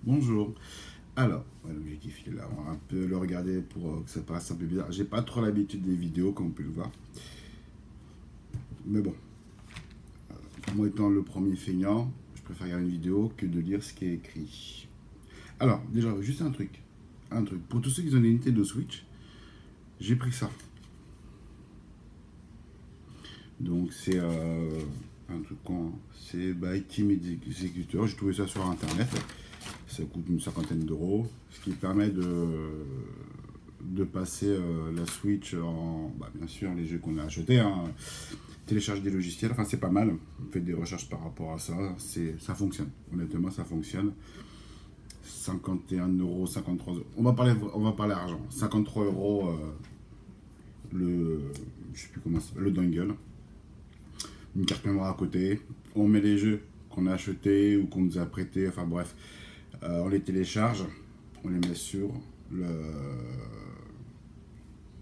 Bonjour. Alors, ouais, l'objectif il est là. On va un peu le regarder pour que ça paraisse un peu bizarre. J'ai pas trop l'habitude des vidéos, comme on peut le voir. Mais bon, moi étant le premier feignant, je préfère regarder une vidéo que de lire ce qui est écrit. Alors, déjà, juste un truc. Un truc. Pour tous ceux qui ont des Nintendo Switch, j'ai pris ça. Donc, c'est un truc quand c'est by Team Executor. J'ai trouvé ça sur internet. Ça coûte une cinquantaine d'euros. Ce qui permet de passer la Switch en, bah, bien sûr, les jeux qu'on a achetés, hein, télécharge des logiciels, enfin c'est pas mal, on fait des recherches par rapport à ça, ça fonctionne, honnêtement ça fonctionne. 51 euros, 53 euros, on va parler argent, 53 euros le, je sais plus comment c'est, le dongle, une carte mémoire à côté, on met les jeux qu'on a achetés ou qu'on nous a prêtés, enfin bref, on les télécharge, on les met le,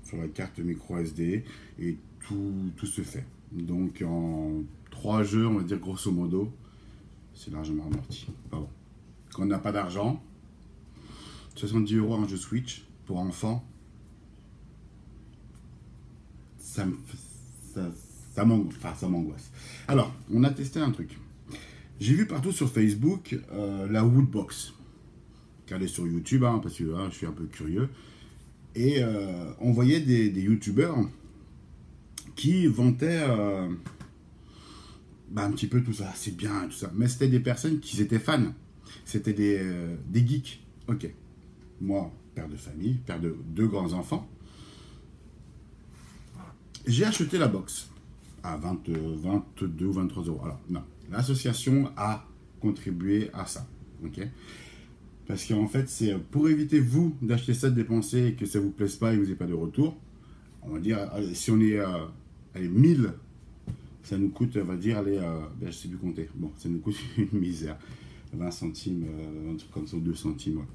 sur la carte micro SD et tout se fait. Donc en 3 jeux, on va dire grosso modo, c'est largement amorti. Pardon. Quand on n'a pas d'argent, 70 euros un jeu Switch pour enfants, ça me ça, ça m'angoisse. Alors, on a testé un truc. J'ai vu partout sur Facebook la Woodbox. Regardez sur YouTube, hein, parce que je suis un peu curieux. Et on voyait des youtubeurs qui vantaient un petit peu tout ça, c'est bien, tout ça. Mais c'était des personnes qui étaient fans. C'était des geeks. Ok. Moi, père de famille, père de deux grands-enfants, j'ai acheté la box à 22 ou 23 euros. Alors, non. L'association a contribué à ça. Ok. Parce qu'en fait, c'est pour éviter vous d'acheter ça, de dépenser et que ça vous plaise pas et que vous n'ayez pas de retour. On va dire, si on est allez, 1000, ça nous coûte, on va dire, allez, je sais plus compter. Bon, ça nous coûte une misère. 20 centimes, un truc comme ça, 2 centimes. Ouais.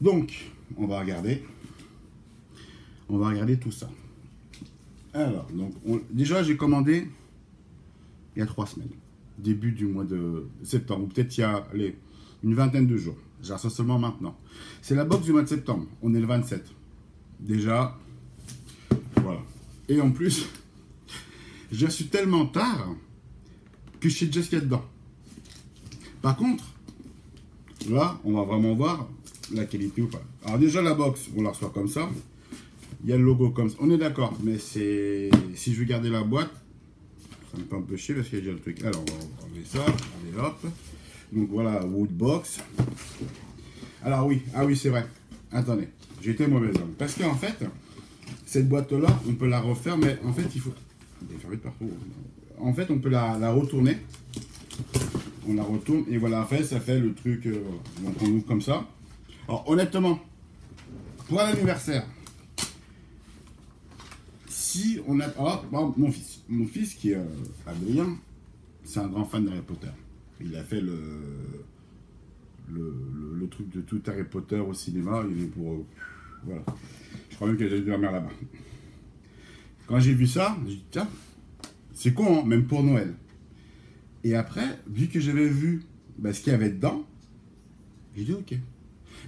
Donc, on va regarder. On va regarder tout ça. Alors, donc, déjà, j'ai commandé il y a 3 semaines. Début du mois de septembre. Ou peut-être il y a allez, une vingtaine de jours. J'ai reçu seulement maintenant. C'est la box du mois de septembre. On est le 27. Déjà, voilà. Et en plus, j'ai reçu tellement tard que je sais déjà ce qu'il y a dedans. Par contre, là, on va vraiment voir la qualité ou pas. Alors déjà, la box, on la reçoit comme ça. Il y a le logo comme ça. On est d'accord, mais c'est si je veux garder la boîte, ça me fait un peu chier parce qu'il y a déjà le truc. Alors, on va enlever ça. Allez, hop. Donc voilà, Woodbox. Alors oui, ah oui, c'est vrai. Attendez, j'ai été mauvais homme. Parce qu'en fait, cette boîte-là, on peut la refaire, mais en fait, il faut... Il est partout. En fait, on peut la retourner. On la retourne et voilà, après, ça fait le truc... donc on ouvre comme ça. Alors honnêtement, pour l'anniversaire, si on a... Ah, bon, mon fils qui est Adrien, c'est un grand fan d'Harry Potter. Il a fait le truc de tout Harry Potter au cinéma. Il est pour... voilà. Je crois même qu'il a dû dormir là-bas. Quand j'ai vu ça, j'ai dit, tiens, c'est con, hein, même pour Noël. Et après, vu que j'avais vu ce qu'il y avait dedans, j'ai dit, ok.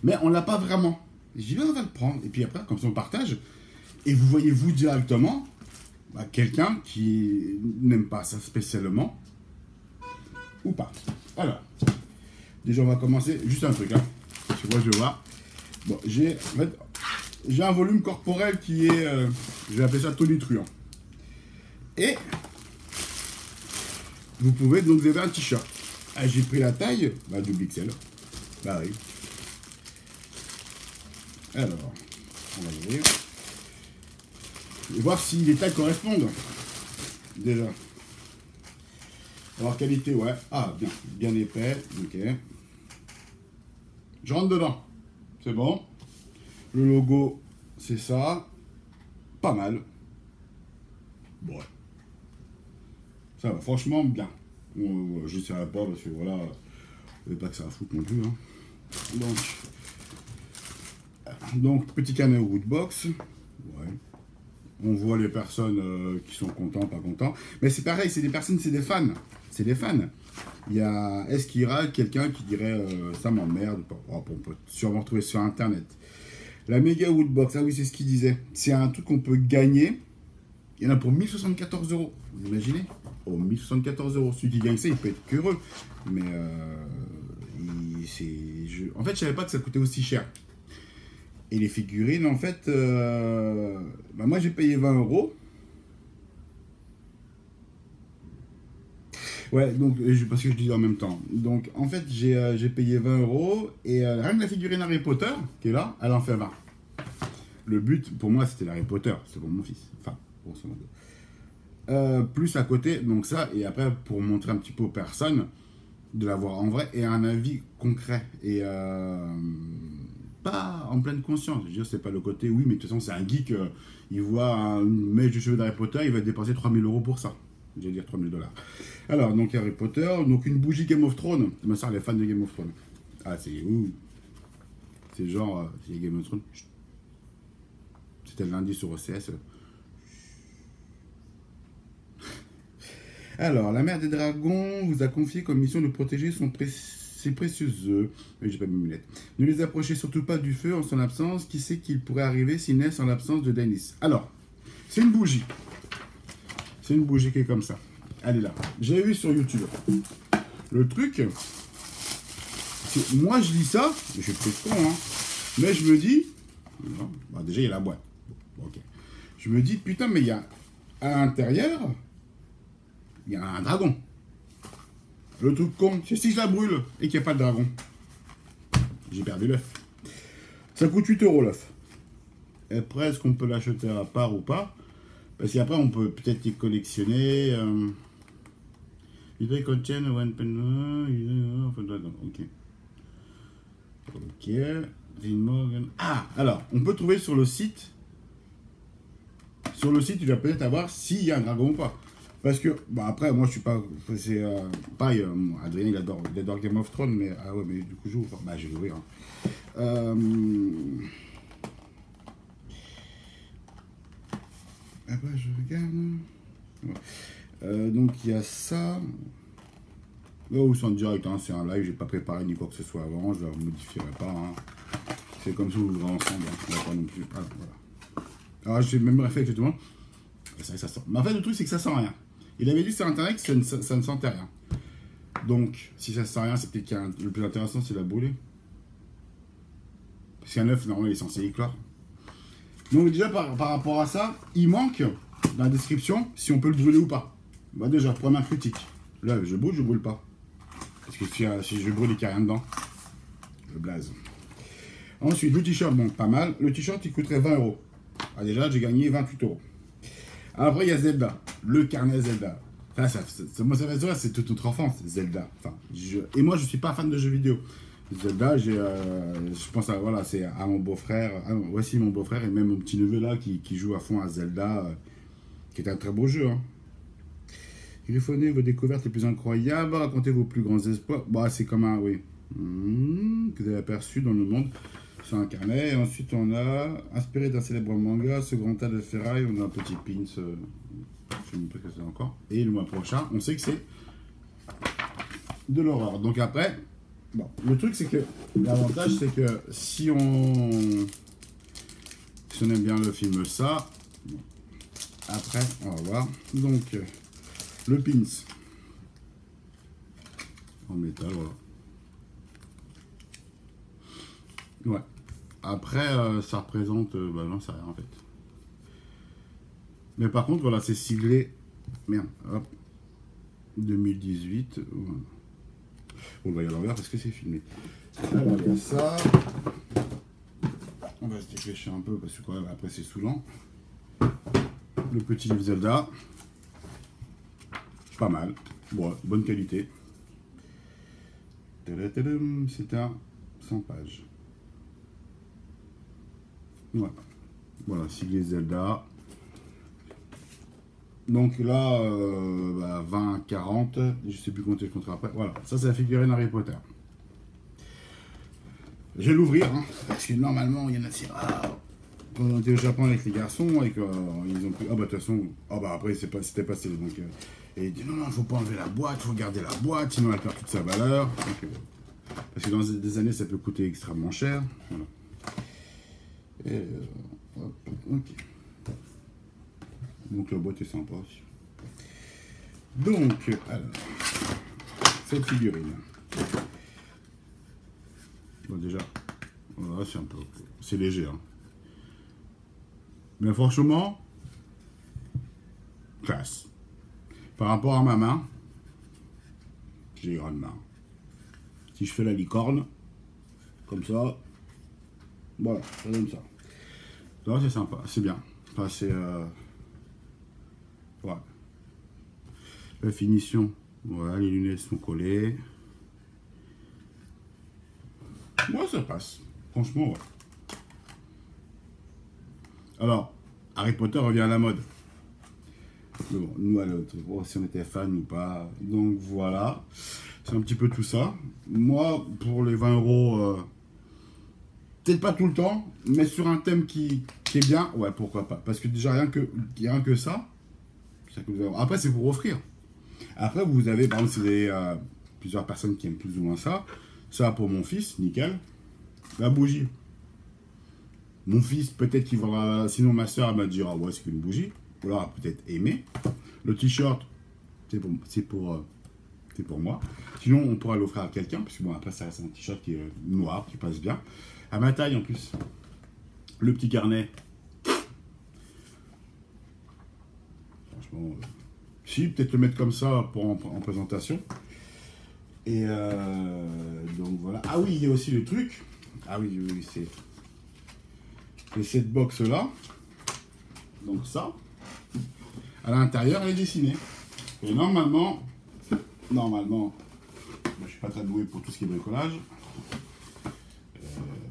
Mais on l'a pas vraiment. J'ai dit, on va le prendre. Et puis après, comme ça, on partage. Et vous voyez, vous directement, quelqu'un qui n'aime pas ça spécialement, ou pas. Alors, déjà, on va commencer. Juste un truc, hein. Tu vois, je vais voir. Bon, j'ai un volume corporel qui est, je vais appeler ça tonitruant. Et vous pouvez, donc vous avez un t-shirt. Ah, j'ai pris la taille, double XL. Bah oui. Alors, on va ouvrir. Et voir si les tailles correspondent. Déjà. Alors, qualité, ouais. Ah, bien, bien épais. Ok. Je rentre dedans. C'est bon. Le logo, c'est ça. Pas mal. Bon. Ça va, franchement, bien. Je ne sais pas parce que voilà, il n'y avait pas que ça à foutre non plus. Hein. Donc, petit canal Woodbox. Ouais. On voit les personnes qui sont contents, pas contents. Mais c'est pareil, c'est des personnes, c'est des fans. C'est des fans. Est-ce qu'il y aura quelqu'un qui dirait ça m'emmerde? On peut sûrement retrouver sur Internet. La Mega Woodbox, ah oui, c'est ce qu'il disait. C'est un truc qu'on peut gagner. Il y en a pour 1074 euros. Vous imaginez? Oh, 1074 euros. Celui qui gagne ça, il peut être qu'heureux. Mais en fait, je savais pas que ça coûtait aussi cher. Et les figurines, en fait, moi j'ai payé 20 euros. Ouais, donc, parce que je dis en même temps. Donc, en fait, j'ai payé 20 euros. Et rien que la figurine Harry Potter, qui est là, elle en fait 20. Le but, pour moi, c'était Harry Potter. C'est pour mon fils. Enfin, pour ce monde. Plus à côté, donc ça. Et après, pour montrer un petit peu aux personnes, de la voir en vrai et un avis concret. Et pas en pleine conscience. Je veux dire, c'est pas le côté, oui, mais de toute façon, c'est un geek. Il voit une mèche de cheveux d'Harry Potter, il va dépenser 3000 euros pour ça. Je vais dire 3000 $. Alors, donc Harry Potter, donc une bougie Game of Thrones. Ma soeur, elle est fan de Game of Thrones. Ah, c'est ouh. C'est genre, c'est Game of Thrones. C'était le lundi sur OCS. Alors, la mère des dragons vous a confié comme mission de protéger ses précieux œufs. Mais j'ai pas mes lunettes. Ne les approchez surtout pas du feu en son absence. Qui sait qu'il pourrait arriver s'ils naissent en l'absence de Daenerys? Alors, c'est une bougie. C'est une bougie qui est comme ça. Elle est là. J'ai vu sur YouTube. Le truc, moi je lis ça, je suis peut-être con, hein, mais je me dis, non, bah déjà il y a la boîte. Bon, ok. Je me dis, putain, mais il y a à l'intérieur, il y a un dragon. Le truc con, c'est si je la brûle et qu'il n'y a pas de dragon, j'ai perdu l'œuf. Ça coûte 8 euros l'œuf. Après, est-ce qu'on peut l'acheter à part ou pas? Parce qu'après, on peut peut-être y collectionner. Ils contiennent one pen. Ok. Ok. Ah, alors, on peut trouver sur le site. Sur le site, tu vas peut-être avoir s'il y a un dragon ou pas. Parce que, bon, après, moi, je suis pas. C'est pareil, Adrien, il adore Game of Thrones, mais. Ah ouais, mais du coup, j'ouvre. Bah, je vais l'ouvrir. Ah bah, je regarde. Ouais. Donc, il y a ça. Là où c'est en direct, hein, c'est un live, j'ai pas préparé ni quoi que ce soit avant, je ne le modifierai pas. Hein. C'est comme ça, on l'ouvrira ensemble. Hein. On va pas non plus. Voilà. Alors, j'ai même réflexe, justement. C'est vrai que ça sent. Mais en fait, le truc, c'est que ça sent rien. Il avait dit sur internet que ça ne sentait rien. Donc, si ça sent rien, c'est peut-être qu'il y a le plus intéressant, c'est la brûler. Parce qu'un œuf, normalement, il est censé éclore. Donc, déjà, par rapport à ça, il manque dans la description si on peut le brûler ou pas. Bah, déjà, première critique. L'œuf, je brûle pas. Parce que si je brûle et qu'il n'y a rien dedans, je blaze. Ensuite, le t-shirt, bon, pas mal. Le t-shirt, il coûterait 20 euros. Ah, déjà, j'ai gagné 28 euros. Après, il y a Zelda. Le carnet Zelda. Enfin, moi, c'est toute notre enfance, Zelda. Enfin, et moi, je suis pas fan de jeux vidéo. Zelda, je pense à, voilà, c'est à mon beau-frère. Voici mon beau-frère et même mon petit-neveu là qui joue à fond à Zelda, qui est un très beau jeu. Hein. Griffonnez vos découvertes les plus incroyables, racontez vos plus grands espoirs. Bah, c'est comme un, oui, que vous avez aperçu dans le monde sur un carnet. Et ensuite, on a inspiré d'un célèbre manga, ce grand tas de ferraille. On a un petit pins, je ne sais même pas ce que c'est encore. Et le mois prochain, on sait que c'est de l'horreur. Donc après, bon, le truc, c'est que l'avantage, c'est que si on aime bien le film, ça, bon, après, on va voir. Donc, le pins en métal, voilà. Ouais. Après, ça représente, bah non, ça rien en fait. Mais par contre, voilà, c'est siglé. Merde, hop. 2018. On va y aller à l'envers parce que c'est filmé. Alors, il y a ça. On va se dépêcher un peu parce que quand même, après, c'est saoulant. Le petit livre Zelda. Pas mal. Bon, bonne qualité. C'est un 100 pages. Ouais. Voilà, siglé Zelda. Donc là, 20, 40, je sais plus compter le contrat après. Voilà, ça c'est la figurine Harry Potter. Je vais l'ouvrir, hein, parce que normalement il y en a assez rare. quand on était au Japon avec les garçons, et qu'ils ont pris, ah bah de toute façon, ah bah après c'était passé, donc, et il dit non, non, faut pas enlever la boîte, faut garder la boîte, sinon elle perd toute sa valeur, donc, parce que dans des années, ça peut coûter extrêmement cher, voilà. Et, hop, ok. Donc la boîte est sympa aussi. Donc, alors, cette figurine. Bon, déjà, voilà, c'est un peu, c'est léger, hein. Mais franchement, classe. Par rapport à ma main, j'ai une grande main. Si je fais la licorne, comme ça, voilà, ça donne ça. Donc c'est sympa, c'est bien. Enfin, c'est... voilà. La finition, voilà, les lunettes sont collées. Moi, ça passe. Franchement, ouais. Alors, Harry Potter revient à la mode. Mais bon, nous, à l'autre, oh, si on était fan ou pas. Donc voilà, c'est un petit peu tout ça. Moi, pour les 20 euros, peut-être pas tout le temps, mais sur un thème qui est bien, ouais, pourquoi pas. Parce que déjà, rien que ça que vous avez... Après, c'est pour offrir. Après, vous avez, par exemple, si vous avez plusieurs personnes qui aiment plus ou moins ça, ça pour mon fils, nickel. La bougie. Mon fils, peut-être qu'il va... Sinon, ma soeur, elle va dire, ah ouais, c'est qu'une bougie. Ou alors, elle va peut-être aimer. Le t-shirt, c'est pour moi. Sinon, on pourra l'offrir à quelqu'un, parce que bon, après, ça reste un t-shirt qui est noir, qui passe bien. À ma taille, en plus. Le petit carnet. Franchement, si, peut-être le mettre comme ça pour en présentation. Et donc, voilà. Ah oui, il y a aussi le truc. Ah oui, oui, c'est cette box-là. Donc ça. À l'intérieur, elle est dessinée. Et normalement, moi, je suis pas très doué pour tout ce qui est bricolage.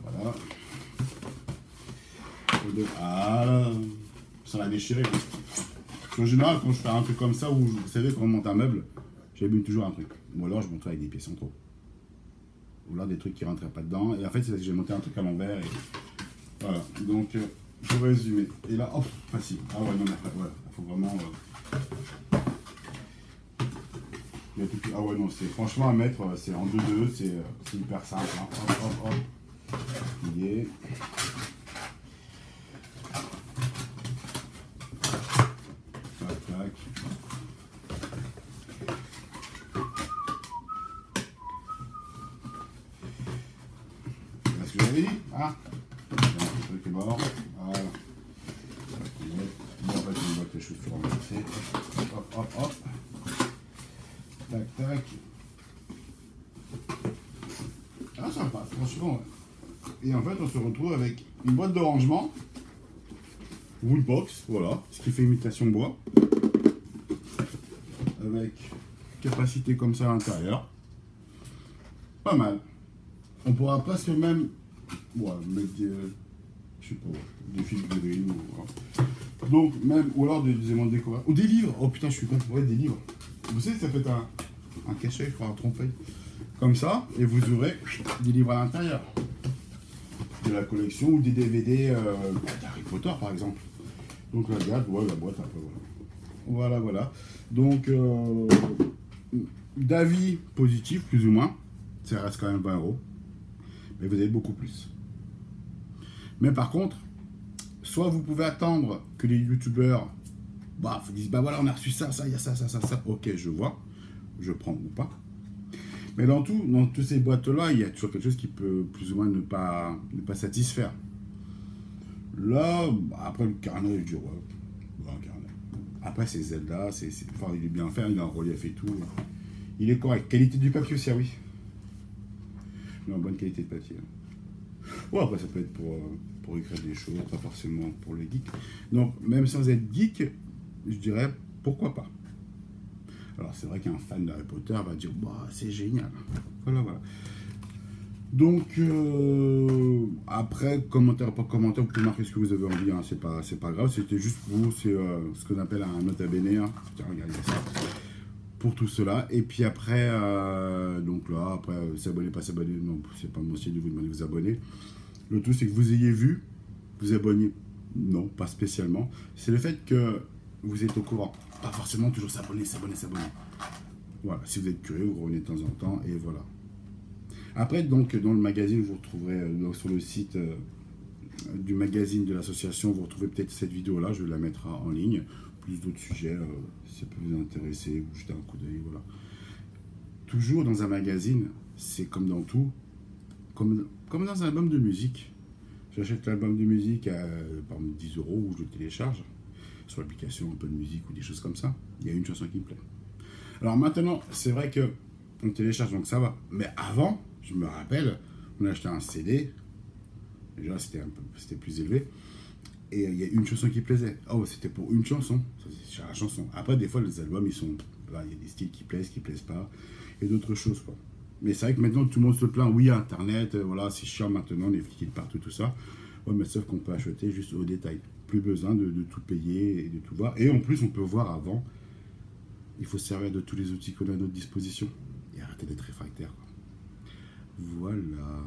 Voilà. Ah, ça l'a déchiré. En général, quand je fais un truc comme ça, où vous savez, quand on monte un meuble, j'abîme toujours un truc. Ou alors, je monte avec des pièces en trop. Ou là, des trucs qui rentraient pas dedans. Et en fait, c'est parce que j'ai monté un truc à l'envers. Et voilà. Donc, pour résumer. Et là, hop, facile. Ah ouais, non, mais ouais, faut vraiment. Ah ouais, non, c'est franchement à mettre, c'est en 2-2, c'est hyper simple. Hein. Hop, hop, hop. Plié. Tac, tac. Est-ce que j'avais dit? Ah, le truc est mort. Voilà. Bon, en fait, je vois que les chaussures ont renversé. Hop, hop, hop. Tac, tac. Ah, sympa, franchement. Ouais. Et en fait, on se retrouve avec une boîte de rangement. Woodbox, voilà. Ce qui fait imitation bois. Avec capacité comme ça à l'intérieur. Pas mal. On pourra presque même mettre des, je sais pas, des figurines. Donc, même, ou alors des éléments de décoration. Ou des livres. Oh putain, je suis con. Ouais, des livres. Vous savez, ça peut être un cachet, je crois, un trompe-l'œil. Comme ça, et vous aurez des livres à l'intérieur. De la collection ou des DVD d'Harry Potter, par exemple. Donc, regarde, ouais, la boîte, un peu, voilà. Voilà. Donc, d'avis positif, plus ou moins. Ça reste quand même 20 euros. Mais vous avez beaucoup plus. Mais par contre, soit vous pouvez attendre que les youtubeurs vous disent, bah voilà, on a reçu ça, il y a ça, ok, je vois, je prends ou pas. Mais dans toutes ces boîtes-là, il y a toujours quelque chose qui peut plus ou moins ne pas satisfaire. Là, après le carnet, je dis, ouais, un carnet. Après, c'est Zelda, il est bien fait, il est en relief et tout. Il est correct. Qualité du papier aussi, ah oui. Il est en bonne qualité de papier. Ouais, après, ça peut être pour écrire des choses, pas forcément pour les geeks. Donc, même sans être geek, je dirais, pourquoi pas. Alors, c'est vrai qu'un fan d'Harry Potter va dire, c'est génial. Voilà. Donc, après, commentaire par commentaire, vous pouvez marquer ce que vous avez envie, hein, c'est pas grave. C'était juste pour vous, c'est ce qu'on appelle un nota bene. Hein. Tiens, regardez ça. Pour tout cela. Et puis après, donc là, après, s'abonner, pas s'abonner, non, c'est pas mon style de vous demander de vous abonner. Le tout, c'est que vous ayez vu, vous abonnez Non, pas spécialement. C'est le fait que vous êtes au courant. Pas forcément toujours s'abonner, s'abonner, s'abonner. Voilà, si vous êtes curieux, vous revenez de temps en temps, et voilà. Après, donc, dans le magazine, vous retrouverez, donc, sur le site du magazine de l'association, vous retrouvez peut-être cette vidéo-là, je vais la mettre en ligne. Plus d'autres sujets, si ça peut vous intéresser, vous jetez un coup d'œil, voilà. Toujours dans un magazine, c'est comme dans tout, comme dans un album de musique. J'achète l'album de musique à par exemple 10 euros ou je le télécharge sur l'application un peu de musique ou des choses comme ça. Il y a une chanson qui me plaît. Alors maintenant, c'est vrai que on télécharge donc ça va. Mais avant, je me rappelle, on achetait un CD. Déjà, c'était plus élevé. Et il y a une chanson qui plaisait. Oh, c'était pour une chanson. Ça, c'est la chanson. Après, des fois, les albums, ils sont. Là, il y a des styles qui plaisent pas. Et d'autres choses, quoi. Mais c'est vrai que maintenant, tout le monde se plaint. Oui, Internet, voilà, c'est chiant maintenant, les flics partout, tout ça. Ouais, mais sauf qu'on peut acheter juste au détail. Plus besoin de tout payer et de tout voir. Et en plus, on peut voir avant. Il faut se servir de tous les outils qu'on a à notre disposition. Et arrêter d'être réfractaire, quoi. Voilà.